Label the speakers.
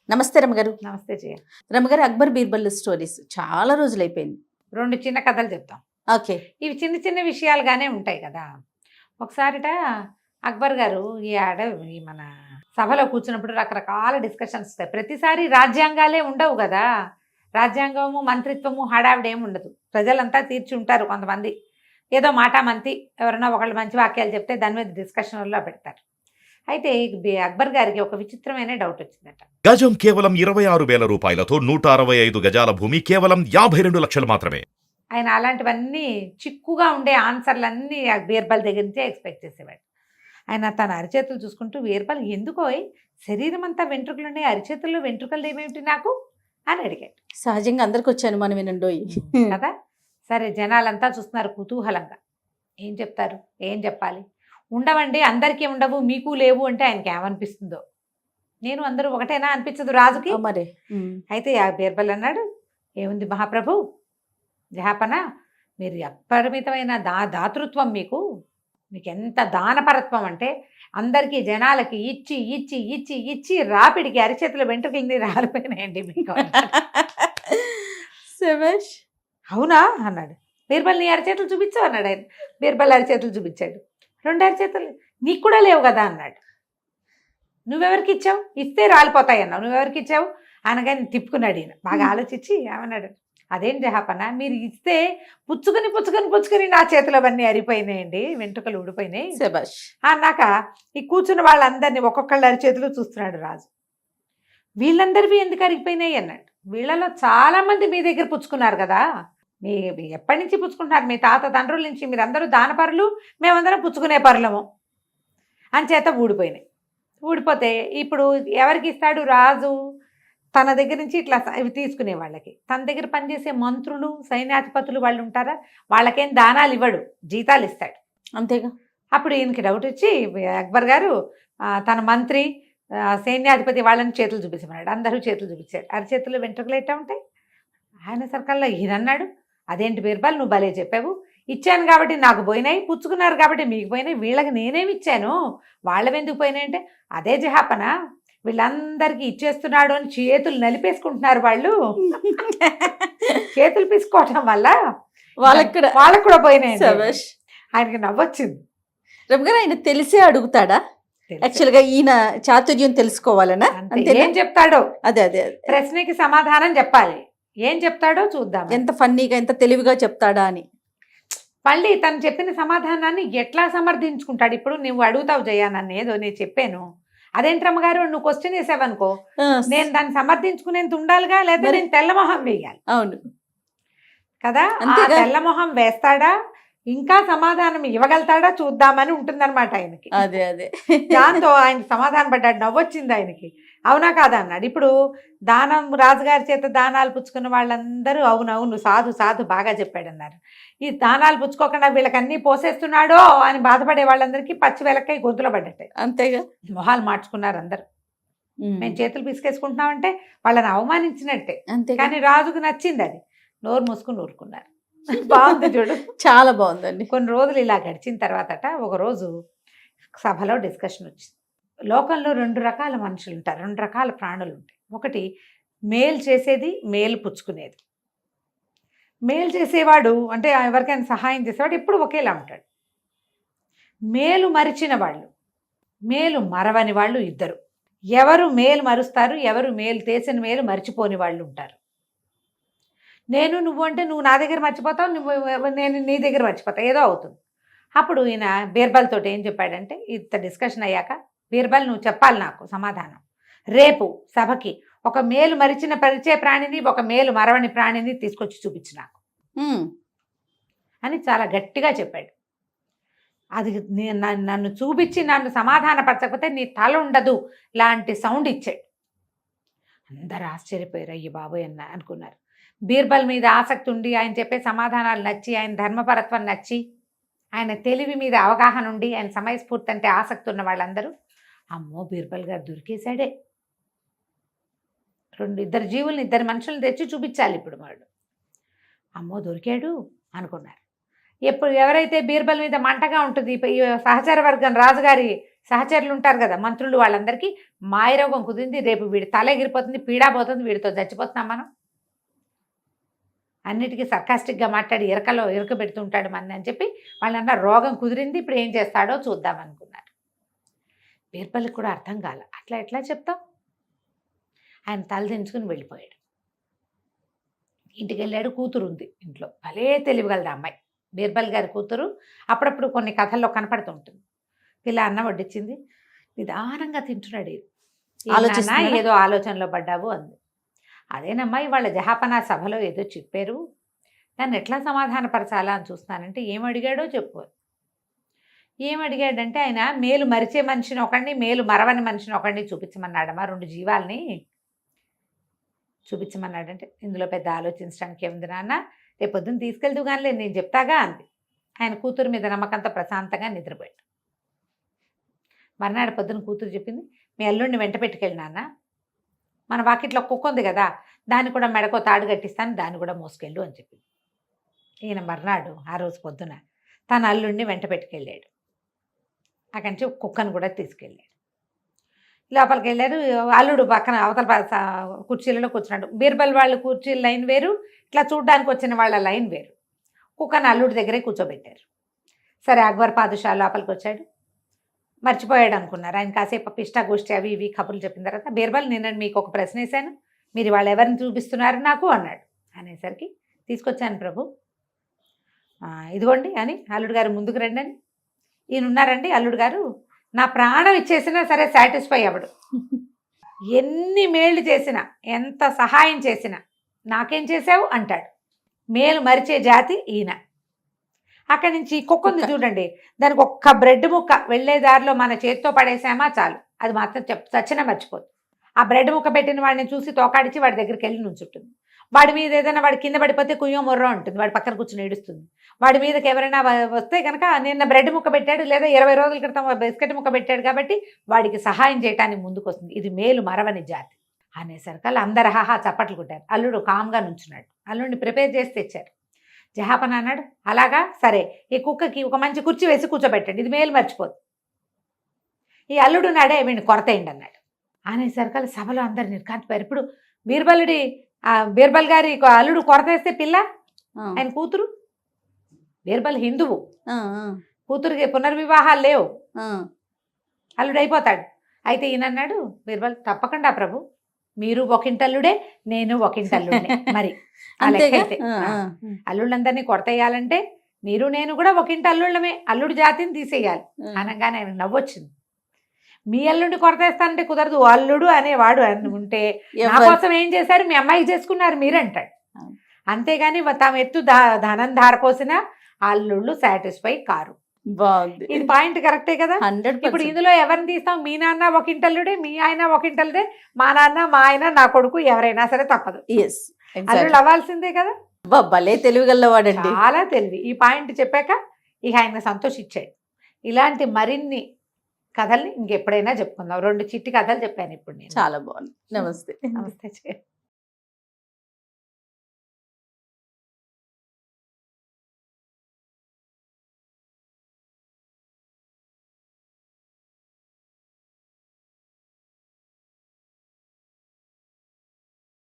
Speaker 1: నమస్తే రమగారు.
Speaker 2: నమస్తే జయ.
Speaker 1: రమగారు, అక్బర్ బీర్బల్ స్టోరీస్ చాలా రోజులైపోయింది.
Speaker 2: 2 చిన్న కథలు చెప్తాం.
Speaker 1: ఓకే.
Speaker 2: ఇవి చిన్న చిన్న విషయాలుగానే ఉంటాయి కదా. ఒకసారిట అక్బర్ గారు ఈ మన సభలో కూర్చున్నప్పుడు రకరకాల డిస్కషన్స్ వస్తాయి. ప్రతిసారి రాజ్యాంగాలే ఉండవు కదా. రాజ్యాంగము, మంత్రిత్వము, హడావిడి ఏమి ఉండదు. ప్రజలంతా తీర్చి ఉంటారు. కొంతమంది ఏదో మాటామంతి ఎవరైనా ఒకళ్ళు మంచి వాక్యాలు చెప్తే దాని మీద డిస్కషన్లో పెడతారు. అయితే అక్బర్ గారికి ఒక విచిత్రమైన డౌట్ వచ్చిందట.
Speaker 3: గజం కేవలం 26,000 రూపాయలతో 165 గజాల భూమి కేవలం 52 లక్షలు మాత్రమే.
Speaker 2: ఆయన అలాంటివన్నీ చిక్కుగా ఉండే ఆన్సర్లన్నీ బీర్బల్ దగ్గర నుంచే ఎక్స్పెక్ట్ చేసేవాడు. ఆయన తన అరిచేతులు చూసుకుంటూ, బీర్బల్ ఎందుకో శరీరం అంతా వెంట్రుకలు ఉన్నాయి, అరిచేతుల్లో వెంట్రుకలు ఏమేమిటి నాకు అని అడిగాడు.
Speaker 1: సహజంగా అందరికి వచ్చాను మనం వినండోయి
Speaker 2: కదా. సరే, జనాలంతా చూస్తున్నారు కుతూహలంగా. ఏం చెప్తారు, ఏం చెప్పాలి. ఉండవండి, అందరికీ ఉండవు, మీకు లేవు అంటే ఆయనకి ఏమనిపిస్తుందో. నేను అందరూ ఒకటేనా అనిపించదు రాజుకి.
Speaker 1: మరి
Speaker 2: అయితే ఆ బీర్బల్ అన్నాడు, ఏముంది మహాప్రభు, జహాపన, మీరు అపరిమితమైన దాతృత్వం, మీకు ఎంత దానపరత్వం అంటే అందరికీ జనాలకి ఇచ్చి ఇచ్చి ఇచ్చి ఇచ్చి రాపిడికి అరిచేతుల వెంట్రుకల్ని రాలిపోయినాయండి మీకు. అవునా అన్నాడు. బీర్బల్ నీ అరిచేతులు చూపించు అన్నాడు ఆయన. బీర్బల్ అరిచేతులు చూపించాడు. 2 అరిచేతులు నీకు కూడా లేవు కదా అన్నాడు. నువ్వెవరికి ఇచ్చావు, ఇస్తే రాలిపోతాయి అన్నావు, నువ్వెవరికి ఇచ్చావు అనగానే తిప్పుకున్నాడు ఈయన. బాగా ఆలోచించి ఏమన్నాడు, అదేం జహాపన, మీరు ఇస్తే పుచ్చుకుని పుచ్చుకుని పుచ్చుకుని నా చేతిలో అవన్నీ అరిపోయినాయండి, వెంట్రుకలు ఊడిపోయినాయి అన్నాక ఈ కూర్చున్న వాళ్ళందరినీ ఒక్కొక్కళ్ళు అరిచేతులు చూస్తున్నాడు రాజు. వీళ్ళందరివి ఎందుకు అరిగిపోయినాయి అన్నాడు. వీళ్ళలో చాలా మంది మీ దగ్గర పుచ్చుకున్నారు కదా, మీ ఎప్పటి నుంచి పుచ్చుకుంటున్నారు, మీ తాత తండ్రుల నుంచి, మీరందరూ దానపరులు, మేమందరం పుచ్చుకునే పరులము అంచేత ఊడిపోయినాయి. ఊడిపోతే ఇప్పుడు ఎవరికి ఇస్తాడు రాజు, తన దగ్గర నుంచి ఇట్లా ఇవి తీసుకునే వాళ్ళకి. తన దగ్గర పనిచేసే మంత్రులు, సైన్యాధిపతులు వాళ్ళు ఉంటారా, వాళ్ళకేం దానాలు ఇవ్వడు, జీతాలు ఇస్తాడు
Speaker 1: అంతేగా.
Speaker 2: అప్పుడు ఈయనకి డౌట్ వచ్చి అక్బర్ గారు తన మంత్రి, సైన్యాధిపతి వాళ్ళని చేతులు చూపించమన్నాడు. అందరూ చేతులు చూపించాడు. అరిచేతులు వెంట్రుకలు ఎట్టా ఉంటాయి. ఆయన సర్కల్లో ఈయన అన్నాడు, అదేంటి బీర్బల్, నువ్వు భలే చెప్పావు, ఇచ్చాను కాబట్టి నాకు పోయినాయి, పుచ్చుకున్నారు కాబట్టి మీకు పోయినాయి, వీళ్ళకి నేనేమి ఇచ్చాను, వాళ్ళవెందుకు పోయినాయి అంటే, అదే జహాపన, వీళ్ళందరికీ ఇచ్చేస్తున్నాడు అని చేతులు నలిపేసుకుంటున్నారు వాళ్ళు. చేతులు పీసుకోవటం వల్ల వాళ్ళకు కూడా పోయినాయి. ఆయనకి నవ్వొచ్చింది.
Speaker 1: రమగారు, ఆయన తెలిసే అడుగుతాడా యాక్చువల్గా, ఈయన చాతుర్యం తెలుసుకోవాలనా?
Speaker 2: ఏం చెప్తాడో
Speaker 1: అదే అదే
Speaker 2: ప్రశ్నకి సమాధానం చెప్పాలి. ఏం చెప్తాడో చూద్దాం, ఎంత
Speaker 1: ఫన్నీగా ఎంత తెలివిగా చెప్తాడా అని.
Speaker 2: మళ్ళీ తను చెప్పిన సమాధానాన్ని ఎట్లా సమర్థించుకుంటాడు. ఇప్పుడు నువ్వు అడుగుతావు జయ, నన్ను ఏదో నేను చెప్పాను, అదేంటమ్మగారు నువ్వు క్వశ్చన్ వేసావనుకో, నేను దాన్ని సమర్థించుకునేంత ఉండాలిగా, లేదా నేను తెల్లమొహం వేయాలి.
Speaker 1: అవును
Speaker 2: కదా. తెల్లమొహం వేస్తాడా, ఇంకా సమాధానం ఇవ్వగలుగుతాడా చూద్దామని ఉంటుందన్నమాట ఆయనకి.
Speaker 1: అదే అదే
Speaker 2: దాంతో ఆయన సమాధానం పడ్డాడు. నవ్వొచ్చింది ఆయనకి. అవునా కాదా అన్నాడు. ఇప్పుడు దానం, రాజుగారి చేత దానాలు పుచ్చుకున్న వాళ్ళందరూ అవునవును సాధు సాధు బాగా చెప్పాడు అన్నారు. ఈ దానాలు పుచ్చుకోకుండా వీళ్ళకి అన్నీ పోసేస్తున్నాడో అని బాధపడే వాళ్ళందరికీ పచ్చి వెలక్కై గొంతులో పడ్డట్టే.
Speaker 1: అంతేగా.
Speaker 2: మొహాలు మార్చుకున్నారు అందరు. మేము చేతులు పిసికేసుకుంటున్నామంటే వాళ్ళని అవమానించినట్టే. కానీ రాజుకు నచ్చింది అది. నోరు మూసుకుని ఊరుకున్నారు. బాగుంది చూడు, చాలా బాగుందండి. కొన్ని రోజులు ఇలా గడిచిన తర్వాతట ఒకరోజు సభలో డిస్కషన్ వచ్చింది. లోకంలో 2 రకాల మనుషులు ఉంటారు, 2 రకాల ప్రాణులు ఉంటాయి. ఒకటి మేలు చేసేది, మేలు పుచ్చుకునేది. మేలు చేసేవాడు అంటే ఎవరికైనా సహాయం చేసేవాడు ఎప్పుడు ఒకేలా ఉంటాడు. మేలు మరిచిన వాళ్ళు, మేలు మరవని వాళ్ళు ఇద్దరు. ఎవరు మేలు మరుస్తారు, ఎవరు మేలు చేసిన మేలు మర్చిపోని వాళ్ళు ఉంటారు. నేను నువ్వు అంటే నువ్వు నా దగ్గర మర్చిపోతావు, నేను నీ దగ్గర మర్చిపోతావు, ఏదో అవుతుంది. అప్పుడు ఈయన బీర్బల్ తోటి ఏం చెప్పాడంటే, ఇంత డిస్కషన్ అయ్యాక, బీర్బల్ నువ్వు చెప్పాలి నాకు సమాధానం. రేపు సభకి ఒక మేలు మరిచిన పరిచయ ప్రాణిని, ఒక మేలు మరవని ప్రాణిని తీసుకొచ్చి చూపించు నాకు అని చాలా గట్టిగా చెప్పాడు. అది నన్ను చూపించి నన్ను సమాధానపరచకపోతే నీ తల ఉండదు లాంటి సౌండ్ ఇచ్చాడు. అందరు ఆశ్చర్యపోయారు, అయ్యి బాబోయ్ అనుకున్నారు. బీర్బల్ మీద ఆసక్తి ఉండి, ఆయన చెప్పే సమాధానాలు నచ్చి, ఆయన ధర్మపరత్వం నచ్చి, ఆయన తెలివి మీద అవగాహన ఉండి, ఆయన సమయస్ఫూర్తి అంటే ఆసక్తి ఉన్న వాళ్ళందరూ, అమ్మో బీర్బల్ గారు దొరికేశాడే, 2 జీవుల్ని 2 మనుషుల్ని తెచ్చి చూపించాలి ఇప్పుడు వాడు, అమ్మో దొరికాడు అనుకున్నారు. ఎవరైతే బీర్బల్ మీద మంటగా ఉంటుంది, ఈ సహచర వర్గం రాజుగారి సహచరులు ఉంటారు కదా మంత్రులు, వాళ్ళందరికీ మాయరోగం కుదిరింది, రేపు వీడి తల ఎగిరిపోతుంది, పీడా పోతుంది, వీడితో చచ్చిపోతున్నాం మనం, అన్నిటికీ సర్కాస్టిక్గా మాట్లాడి ఇరక పెడుతుంటాడు మన అని చెప్పి వాళ్ళన్న రోగం కుదిరింది, ఇప్పుడు ఏం చేస్తాడో చూద్దాం అనుకున్నారు. బీర్బల్కి కూడా అర్థం కాల, అట్లా ఎట్లా చెప్తాం. ఆయన తల దించుకుని వెళ్ళిపోయాడు. ఇంటికి వెళ్ళాడు. కూతురు ఉంది ఇంట్లో, భలే తెలివిగలదు అమ్మాయి, బీర్బల్ గారి కూతురు. అప్పుడప్పుడు కొన్ని కథల్లో కనపడుతూ ఉంటుంది. పిల్ల అన్నం వడ్డించింది, నిదానంగా తింటున్నాడు. ఏదో ఆలోచనలో పడ్డావు అంది. అదేనమ్మా ఇవాళ జహాపనా సభలో ఏదో చెప్పారు, నన్ను ఎట్లా సమాధానపరచాలా అని చూస్తున్నానంటే ఏం అడిగాడో చెప్పు. ఏం అడిగాడంటే ఆయన మేలు మరిచే మనిషిని ఒకడిని, మేలు మరవని మనిషిని ఒకడిని చూపించమన్నాడమ్మా, 2 జీవాల్ని చూపించమన్నాడంటే ఇందులో పెద్ద ఆలోచించడానికి ఏముంది నాన్న, రేపు పొద్దున్న తీసుకెళ్తూ కానీ నేను చెప్తాగా అంది. ఆయన కూతురు మీద నమ్మకంతో ప్రశాంతంగా నిద్రపోయాడు. మర్నాడు పొద్దున్న కూతురు చెప్పింది, మీ అల్లుడిని వెంట పెట్టుకెళ్ళి నాన్న, మన వాకిట్లో కుక్క ఉంది కదా, దాన్ని కూడా మెడకో తాడు కట్టిస్తాను, దాన్ని కూడా మోసుకెళ్ళు అని చెప్పింది. ఈయన మర్నాడు ఆ రోజు పొద్దున తన అల్లుడిని వెంట పెట్టుకెళ్ళాడు. అక్కడి నుంచి కుక్కను కూడా తీసుకెళ్ళాడు. లోపలికి వెళ్ళారు. అల్లుడు పక్కన అవతల కుర్చీలలో కూర్చున్నాడు. బీర్బల్ వాళ్ళు కుర్చీల లైన్ వేరు, ఇట్లా చూడ్డానికి వచ్చిన వాళ్ళ లైన్ వేరు. కుక్కను అల్లుడి దగ్గరే కూర్చోబెట్టారు. సరే అక్బర్ పాదుషా లోపలికి వచ్చాడు. మర్చిపోయాడు అనుకున్నారు. ఆయన కాసేపు పిష్టా గోష్ఠి అవి ఇవి కబుర్లు చెప్పిన తర్వాత, బీర్బల్ నేను మీకు ఒక ప్రశ్న వేశాను, మీరు వాళ్ళు ఎవరిని చూపిస్తున్నారు నాకు అన్నాడు. అనేసరికి తీసుకొచ్చాను ప్రభు, ఇదిగోండి అని, అల్లుడు గారు ముందుకు రండి అని. ఈయన ఉన్నారండి అల్లుడు గారు, నా ప్రాణం ఇచ్చేసినా సరే సాటిస్ఫై అవ్వడు, ఎన్ని మేళ్ళు చేసినా ఎంత సహాయం చేసినా నాకేం చేసావు అంటాడు. మేలు మరిచే జాతి ఈయన. అక్కడి నుంచి కుక్క ఉంది చూడండి, దానికి ఒక్క బ్రెడ్ ముక్క వెళ్ళే దారిలో మన చేతితో పడేసామా చాలు, అది మాత్రం చచ్చినా మర్చిపోదు. ఆ బ్రెడ్ ముక్క పెట్టిన వాడిని చూసి తోకాడిచి వాడి దగ్గరికి వెళ్ళి నుంచుంటుంది. వాడి మీద ఏదైనా వాడి కింద పడిపోతే కుయ్యో మొర్రో ఉంటుంది, వాడి పక్కన కూర్చొని ఏడుస్తుంది. వాడి మీదకి ఎవరైనా వస్తే కనుక నిన్న బ్రెడ్ ముక్క పెట్టాడు లేదా 20 రోజుల క్రితం బిస్కెట్ ముక్క పెట్టాడు కాబట్టి వాడికి సహాయం చేయడానికి ముందుకు వస్తుంది. ఇది మేలు మరవని జాతి అనేసరికి అందరు హాహా చప్పట్లు కొట్టారు. అల్లుడు కామ్గా నుంచున్నాడు. అల్లుడిని ప్రిపేర్ చేసి తెచ్చారు. జహాపన అన్నాడు, అలాగా సరే, ఈ కుక్కకి ఒక మంచి కుర్చీ వేసి కూర్చోబెట్టండి, ఇది మేలు మర్చిపోదు. ఈ అల్లుడు నాడే వీడిని కొరతేయండి అన్నాడు. అనేసరికి సభలో అందరు నిర్కాంతిపోయారు. ఇప్పుడు బీర్బల్ గారి అల్లుడు కొరతేస్తే పిల్ల, ఆయన కూతురు, బీర్బల్ హిందువు, కూతురికి పునర్వివాహాలు లేవు, అల్లుడు అయిపోతాడు. అయితే ఈయన అన్నాడు బీర్బల్, తప్పకుండా ప్రభు, మీరు ఒకింటల్లుడే, నేను ఒకింటల్లుడే, మరి అయితే అల్లుళ్ళందరినీ కొరతేయాలంటే మీరు నేను కూడా ఒకింటి అల్లుళ్ళమే, అల్లుడు జాతిని తీసేయాలి అనగానే ఆయన నవ్వొచ్చింది. మీ అల్లుడిని కొరతేస్తానంటే కుదరదు, అల్లుడు అనేవాడు అని ఉంటే నా కోసం ఏం చేశారు, మీ అమ్మాయికి చేసుకున్నారు మీరంటాడు. అంతేగాని తాము ఎత్తు ధనం ధారపోసిన అల్లుళ్ళు సాటిస్ఫై కారు. ఇది పాయింట్ కరెక్టే కదా. ఇప్పుడు ఇందులో ఎవరిని తీస్తాం, మీ నాన్న ఒకింటల్లుడే, మీ ఆయన ఒకింటల్లుడే, మా నాన్న మా ఆయన నా కొడుకు ఎవరైనా సరే తప్పదు, అల్లుళ్ళు అవ్వాల్సిందే కదా.
Speaker 1: భలే తెలివిగలవాడండి,
Speaker 2: చాలా తెలివి. ఈ పాయింట్ చెప్పాక ఇక ఆయన సంతోషించాడు. ఇలాంటి మరిన్ని కథల్ని ఇంకెప్పుడైనా చెప్పుకుందాం. 2 చిట్టి కథలు చెప్పాను ఇప్పుడు నేను.
Speaker 1: చాలా బాగుంది. నమస్తే.
Speaker 2: నమస్తే.